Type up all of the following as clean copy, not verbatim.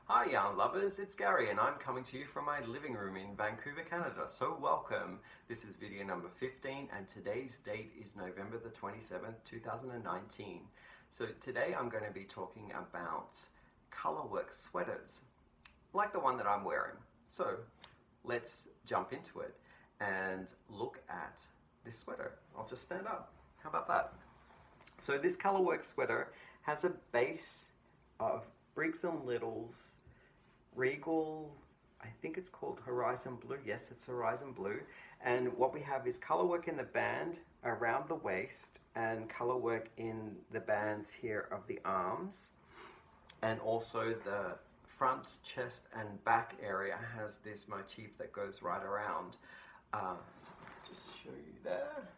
Hi yarn lovers, it's Gary and I'm coming to you from my living room in Vancouver, Canada. So welcome. This is video number 15 and today's date is November the 27th, 2019. So today I'm going to be talking about colorwork sweaters, like the one that I'm wearing. So let's jump into it and look at this sweater. I'll just stand up. How about that? So this colorwork sweater has a base of Briggs and Littles Regal, I think it's called Horizon Blue. Yes, it's Horizon Blue. And what we have is colorwork in the band around the waist and colorwork in the bands here of the arms. And also the front, chest and back area has this motif that goes right around. So I'll just show you there.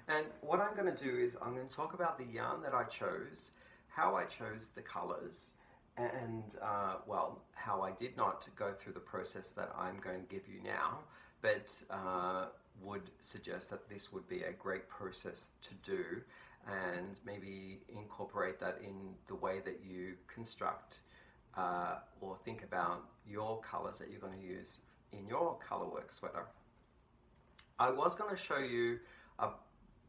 And what I'm going to do is I'm going to talk about the yarn that I chose, how I chose the colors, and well, how I did not go through the process that I'm going to give you now, but would suggest that this would be a great process to do and maybe incorporate that in the way that you construct or think about your colors that you're going to use in your colorwork sweater. I was going to show you a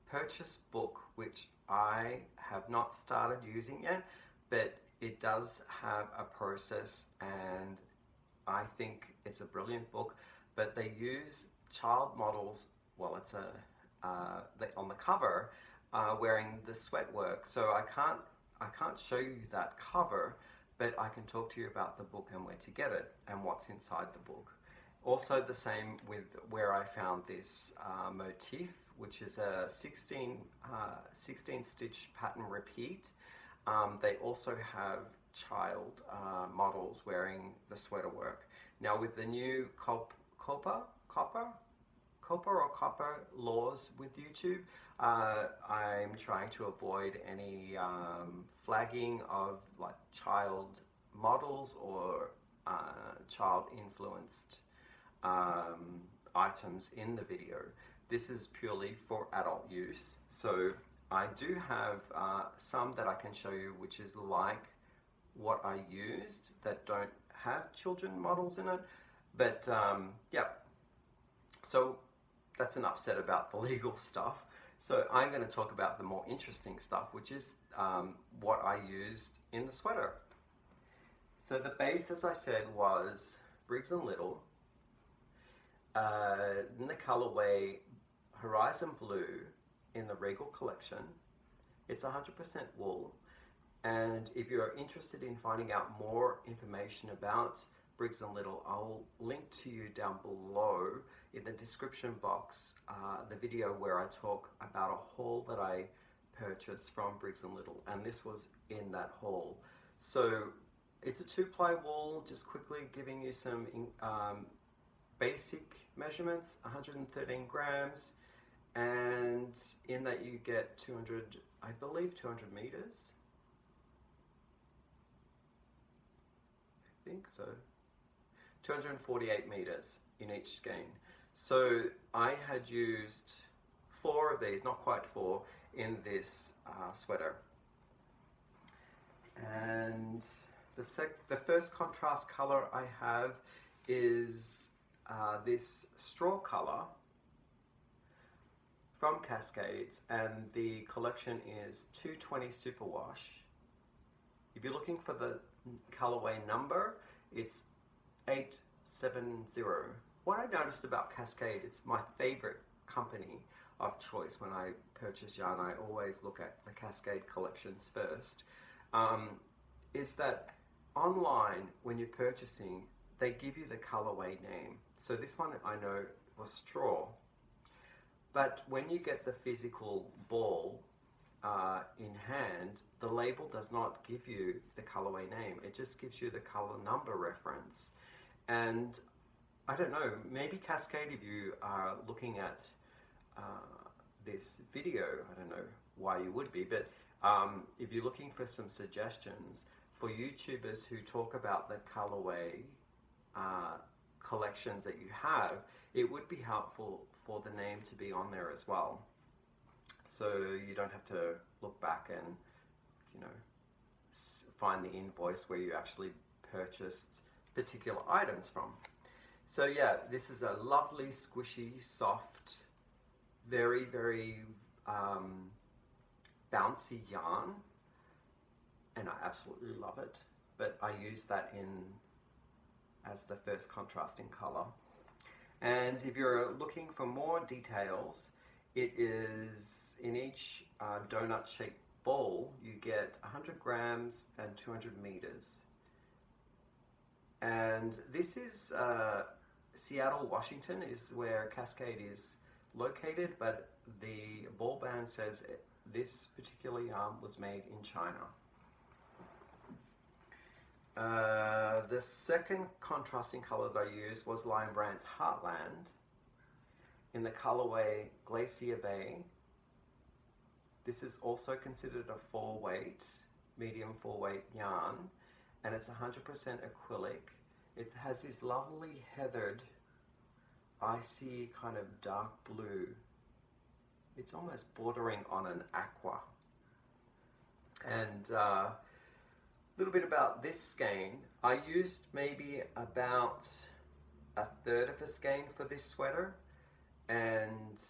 purchase book which I have not started using yet, but it does have a process and I think it's a brilliant book, but they use child models. Well, it's on the cover wearing the sweatwork, so I can't show you that cover, but I can talk to you about the book and where to get it and what's inside the book. Also the same with where I found this motif, which is a 16 stitch pattern repeat. They also have child models wearing the sweater work. Now with the new copper laws with YouTube, I'm trying to avoid any flagging of like child models or child influenced items in the video. This is purely for adult use. So I do have some that I can show you which is like what I used that don't have children models in it, but yeah, so that's enough said about the legal stuff. So I'm going to talk about the more interesting stuff, which is what I used in the sweater. So the base, as I said, was Briggs and Little in the colorway Horizon Blue in the Regal collection. It's 100% wool, and if you're interested in finding out more information about Briggs and Little, I'll link to you down below in the description box the video where I talk about a haul that I purchased from Briggs and Little, and this was in that haul. So it's a 2-ply wool, just quickly giving you some basic measurements, 113 grams, and in that you get 200, I believe 200 meters. I think so. 248 meters in each skein. So I had used 4 of these, not quite 4, in this sweater. And the first contrast color I have is this straw color from Cascades, and the collection is 220 Superwash. If you're looking for the colorway number, it's 870. What I noticed about Cascade, it's my favorite company of choice when I purchase yarn. I always look at the Cascade collections first, is that online when you're purchasing, they give you the colorway name. So this one I know was straw. But when you get the physical ball in hand, the label does not give you the colorway name. It just gives you the color number reference. And I don't know, maybe Cascade, if you are looking at this video, I don't know why you would be, but if you're looking for some suggestions for YouTubers who talk about the colorway collections that you have, it would be helpful for the name to be on there as well, so you don't have to look back and, you know, find the invoice where you actually purchased particular items from. So yeah, this is a lovely, squishy, soft, very, very bouncy yarn, and I absolutely love it. But I use that as the first contrasting color. And if you're looking for more details, it is in each donut-shaped ball, you get 100 grams and 200 meters. And this is Seattle, Washington is where Cascade is located, but the ball band says this particular yarn was made in China. The second contrasting color that I used was Lion Brand's Heartland in the colorway Glacier Bay. This is also considered a 4-weight, medium 4-weight yarn, and it's 100% acrylic. It has this lovely heathered, icy kind of dark blue. It's almost bordering on an aqua. And a little bit about this skein. I used maybe about 1/3 of a skein for this sweater, and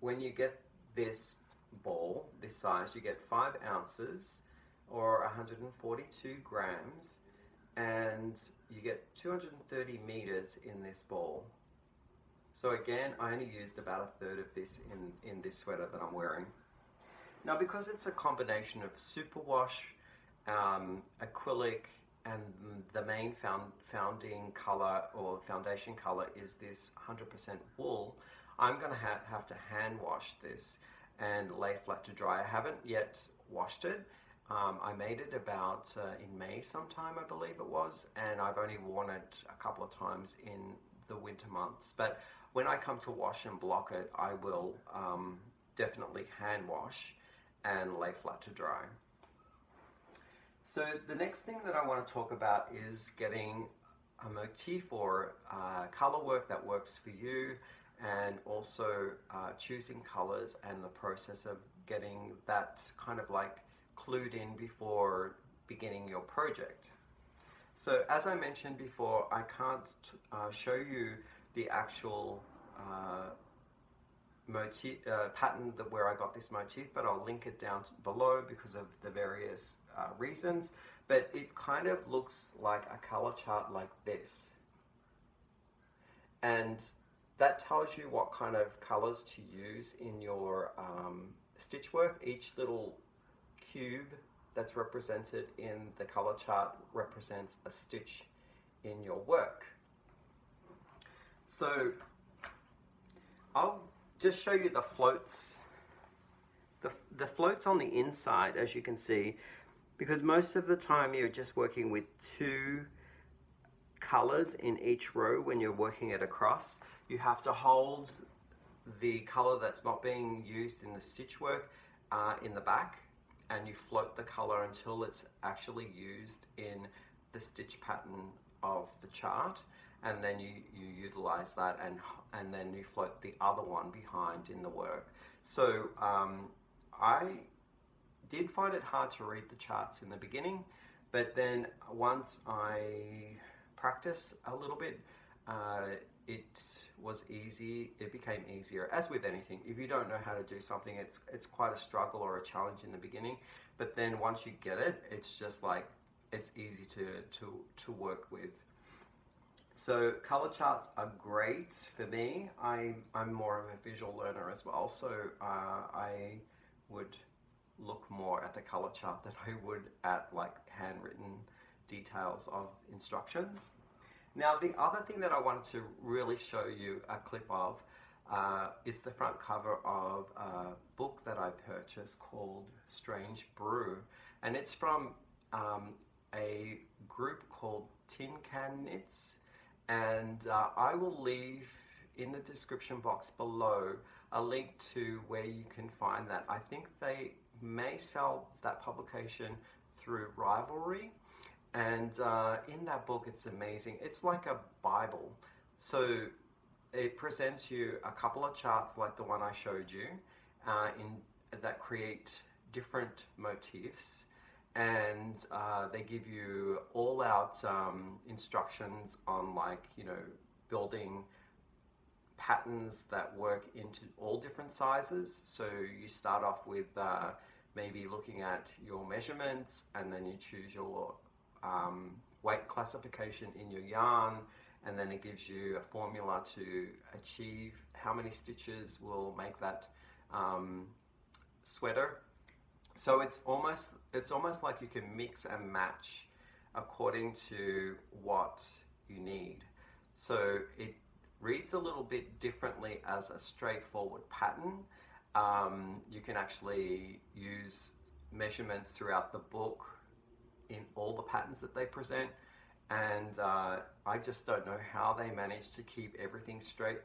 when you get this ball, this size, you get 5 ounces or 142 grams, and you get 230 meters in this ball. So again, I only used about 1/3 of this in this sweater that I'm wearing. Now, because it's a combination of superwash, acrylic, and the main founding color or foundation color is this 100% wool, I'm going to have to hand wash this and lay flat to dry. I haven't yet washed it. I made it about in May sometime, I believe it was, and I've only worn it a couple of times in the winter months. But when I come to wash and block it, I will definitely hand wash and lay flat to dry. So the next thing that I want to talk about is getting a motif or color work that works for you, and also choosing colors and the process of getting that kind of like clued in before beginning your project. So as I mentioned before, I can't show you the actual motif pattern where I got this motif, but I'll link it down below because of the various reasons. But it kind of looks like a color chart like this, and that tells you what kind of colors to use in your stitch work. Each little cube that's represented in the color chart represents a stitch in your work. So I'll just show you the floats. The floats on the inside, as you can see, because most of the time you're just working with 2 colors in each row when you're working it across. You have to hold the color that's not being used in the stitch work in the back, and you float the color until it's actually used in the stitch pattern of the chart, and then you utilize that, and then you float the other one behind in the work. So I did find it hard to read the charts in the beginning, but then once I practiced a little bit, it was easy. It became easier. As with anything, if you don't know how to do something, it's quite a struggle or a challenge in the beginning, but then once you get it, it's just like, it's easy to work with. So color charts are great for me. I'm more of a visual learner as well, so I would look more at the color chart than I would at like handwritten details of instructions. Now, the other thing that I wanted to really show you a clip of is the front cover of a book that I purchased called Strange Brew, and it's from a group called Tiennie, and I will leave in the description box below a link to where you can find that. I think they may sell that publication through Rivalry, and in that book, it's amazing. It's like a Bible. So it presents you a couple of charts like the one I showed you that create different motifs, and they give you all out instructions on, like, you know, building patterns that work into all different sizes. So you start off with maybe looking at your measurements, and then you choose your weight classification in your yarn, and then it gives you a formula to achieve how many stitches will make that sweater. So it's almost like you can mix and match according to what you need. So it reads a little bit differently as a straightforward pattern. You can actually use measurements throughout the book in all the patterns that they present, and I just don't know how they managed to keep everything straight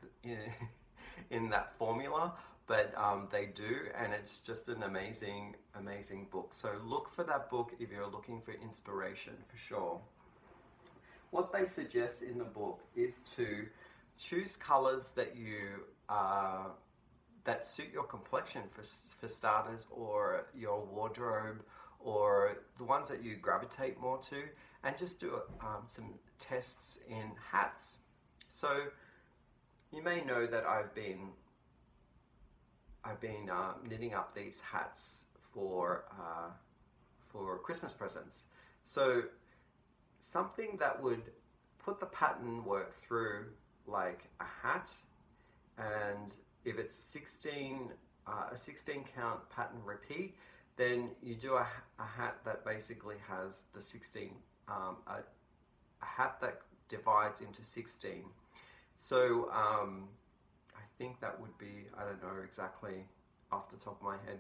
in that formula, but they do, and it's just an amazing book. So look for that book if you're looking for inspiration, for sure. What they suggest in the book is to choose colors that you that suit your complexion, for starters, or your wardrobe, or the ones that you gravitate more to, and just do some tests in hats. So you may know that I've been knitting up these hats for Christmas presents. So something that would put the pattern work through, like a hat, and if it's a 16 count pattern repeat, then you do a hat that basically has the 16, a hat that divides into 16. So I think that would be, I don't know exactly off the top of my head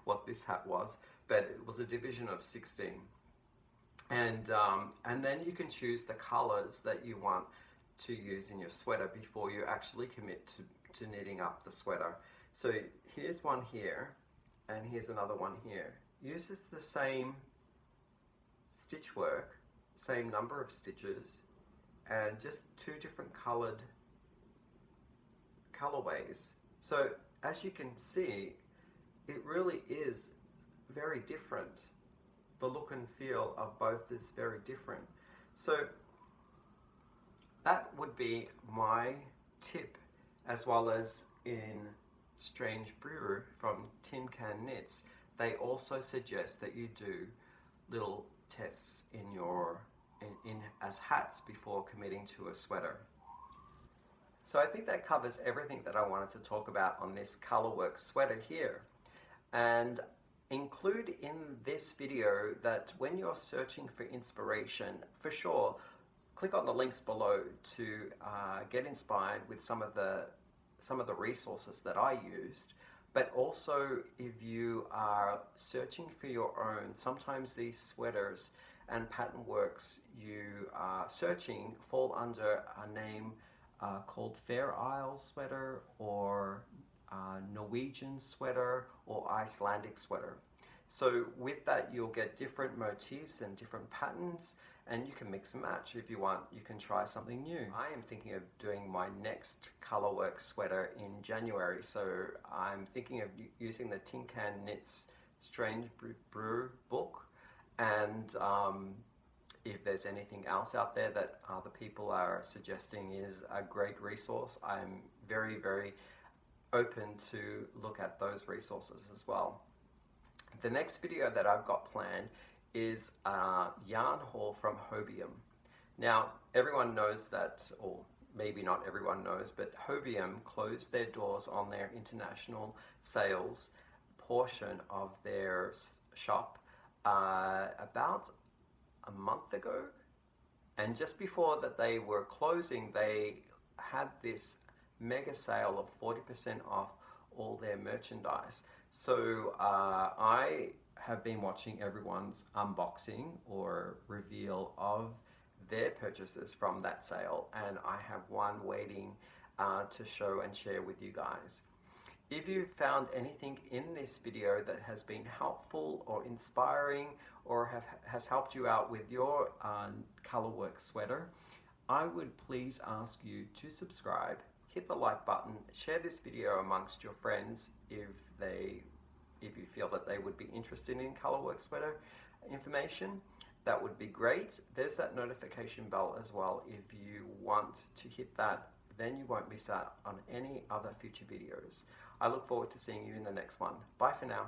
what this hat was, but it was a division of 16. And then you can choose the colors that you want to use in your sweater before you actually commit to knitting up the sweater. So here's one here, and here's another one here. Uses the same stitch work, same number of stitches, and just two different colorways. So as you can see, it really is very different. The look and feel of both is very different. So that would be my tip, as well as in Strange Brew from Tin Can Knits. They also suggest that you do little tests in as hats before committing to a sweater. So I think that covers everything that I wanted to talk about on this colorwork sweater here. And include in this video that when you're searching for inspiration, for sure, click on the links below to get inspired with some of the resources that I used. But also, if you are searching for your own, sometimes these sweaters and pattern works you are searching fall under a name called Fair Isle sweater, or Norwegian sweater, or Icelandic sweater. So with that, you'll get different motifs and different patterns, and you can mix and match. If you want, you can try something new. I am thinking of doing my next colorwork sweater in January, so I'm thinking of using the Tin Can Knits Strange Brew book, and if there's anything else out there that other people are suggesting is a great resource, I'm very, very open to look at those resources as well. The next video that I've got planned is a yarn haul from Hobium. Now, everyone knows that, or maybe not everyone knows, but Hobium closed their doors on their international sales portion of their shop about a month ago. And just before that they were closing, they had this mega sale of 40% off all their merchandise. So I have been watching everyone's unboxing or reveal of their purchases from that sale, and I have one waiting to show and share with you guys. If you found anything in this video that has been helpful or inspiring, or has helped you out with your colorwork sweater, I would please ask you to subscribe, hit the like button, share this video amongst your friends if you feel that they would be interested in colorwork sweater, information, that would be great. There's that notification bell as well. If you want to hit that, then you won't miss out on any other future videos. I look forward to seeing you in the next one. Bye for now.